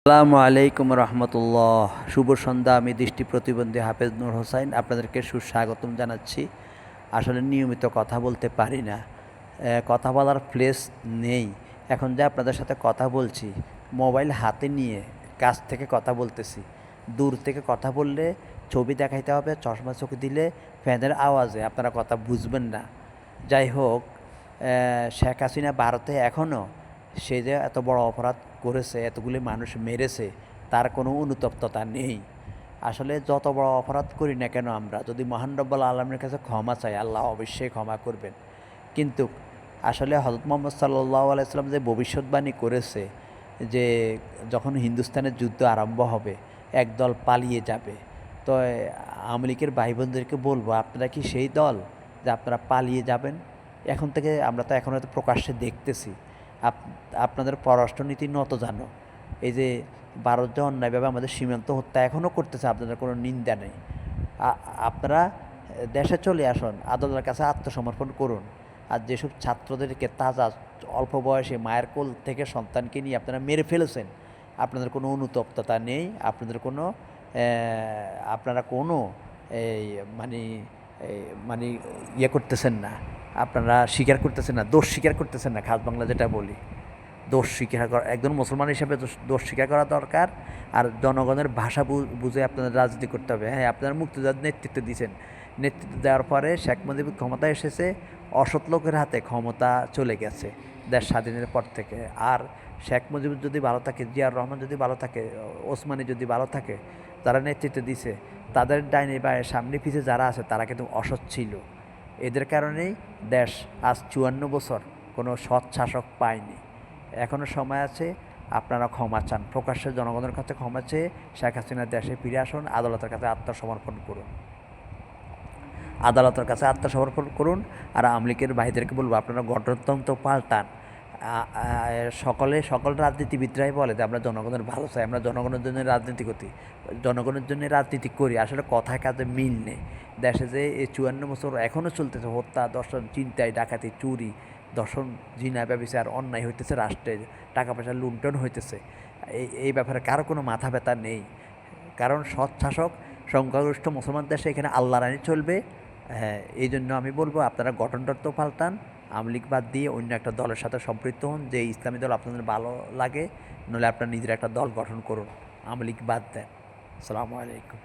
আসসালামু আলাইকুম রহমতুল্লাহ। শুভ সন্ধ্যা। আমি দৃষ্টি প্রতিবন্ধী হাফেজ নূর হোসাইন আপনাদেরকে সুস্বাগতম জানাচ্ছি। আসলে নিয়মিত কথা বলতে পারি না, কথা বলার প্লেস নেই। এখন যে আপনাদের সাথে কথা বলছি, মোবাইল হাতে নিয়ে কাছ থেকে কথা বলতেছি। দূর থেকে কথা বললে ছবি দেখাইতে হবে, চশমা চোখে দিলে ফ্যানের আওয়াজে আপনারা কথা বুঝবেন না। যাই হোক, শেখ হাসিনা ভারতে এখনও সে যে এত বড় অপরাধ করেছে, এতগুলি মানুষ মেরেছে, তার কোনো অনুতপ্ততা নেই। আসলে যত বড় অপরাধ করি না কেন, আমরা যদি মহান রব্বুল আলমের কাছে ক্ষমা চাই, আল্লাহ অবশ্যই ক্ষমা করবেন। কিন্তু আসলে হযরত মুহাম্মদ সাল্লাল্লাহু আলাইহি ওয়াসাল্লাম যে ভবিষ্যৎবাণী করেছে যে যখন হিন্দুস্তানের যুদ্ধ আরম্ভ হবে, একদল পালিয়ে যাবে। তো আওয়ামী লীগের ভাই বোনদেরকে বলবো, আপনারা কি সেই দল যে আপনারা পালিয়ে যাবেন? এখন থেকে আমরা তো এখন হয়তো প্রকাশ্যে দেখতেছি আপনাদের পররাষ্ট্রনীতি নত জানো। এই যে ভারত যে অন্যায়ভাবে আমাদের সীমান্ত হত্যা এখনও করতেছে, আপনাদের কোনো নিন্দা নেই। আপনারা দেশে চলে আসুন, আদালতের কাছে আত্মসমর্পণ করুন। আর যেসব ছাত্রদেরকে তাজা অল্প বয়সে মায়ের কোল থেকে সন্তানকে নিয়ে আপনারা মেরে ফেলেছেন, আপনাদের কোনো অনুতপ্ততা নেই, আপনাদের কোনো আপনারা কোনো এই মানে মানে ইয়ে করতেছেন না, আপনারা স্বীকার করতেছেন না, দোষ স্বীকার করতেছেন না। খাস বাংলা যেটা বলি, দোষ স্বীকার করা একজন মুসলমান হিসেবে দোষ স্বীকার করা দরকার। আর জনগণের ভাষা বুঝে আপনাদের রাজনীতি করতে হবে। হ্যাঁ, আপনারা মুক্তিযোদ্ধার নেতৃত্ব দিয়েছেন, নেতৃত্ব দেওয়ার পরে শেখ মুজিব ক্ষমতায় এসেছে, অসৎ লোকের হাতে ক্ষমতা চলে গেছে দেশ স্বাধীনের পর থেকে। আর শেখ মুজিব যদি ভালো থাকে, জিয়াউর রহমান যদি ভালো থাকে, ওসমানী যদি ভালো থাকে, যারা নেতৃত্ব দিছে, তাদের ডাইনে বায়ে সামনে পিছে যারা আছে তারা কিন্তু অসৎ ছিল। এদের কারণেই দেশ আজ 54 বছর কোনো সৎ শাসক পায়নি। এখনও সময় আছে, আপনারা ক্ষমা চান, প্রকাশ্যে জনগণের কাছে ক্ষমা চেয়ে শেখ হাসিনার দেশে ফিরে আসুন, আদালতের কাছে আত্মসমর্পণ করুন, আদালতের কাছে আত্মসমর্পণ করুন। আর আওয়ামী লীগের ভাইদেরকে বলবো, আপনারা গণতন্ত্র পাল্টান। সকল রাজনীতিবিদরাই বলে যে আমরা জনগণের ভালো চাই, আমরা জনগণের জন্য রাজনীতি করি, জনগণের জন্য রাজনীতি করি। আসলে কথায় কাজে মিল নেই। দেশে যে এই 54 বছর এখনও চলতেছে, হত্যা, দর্শন, ছিনতাই, ডাকাতি, চুরি, দর্শন, জিনা, ব্যভিচার, অন্যায় হইতেছে, রাষ্ট্রে টাকা পয়সা লুণ্ঠন হইতেছে। এই ব্যাপারে কারো কোনো মাথা ব্যথা নেই। কারণ সৎ শাসক, সংখ্যাগরিষ্ঠ মুসলমান দেশে এখানে আল্লাহর আইন চলবে। হ্যাঁ, এই জন্য আমি বলবো, আপনারা গঠনতন্ত্র পাল্টান, আওয়ামী লীগ বাদ দিয়ে অন্য একটা দলের সাথে সম্পৃক্ত হন, যে ইসলামী দল আপনাদের ভালো লাগে। নইলে আপনার নিজের একটা দল গঠন করুন, আওয়ামী লীগ বাদ দেন। আসসালামু আলাইকুম।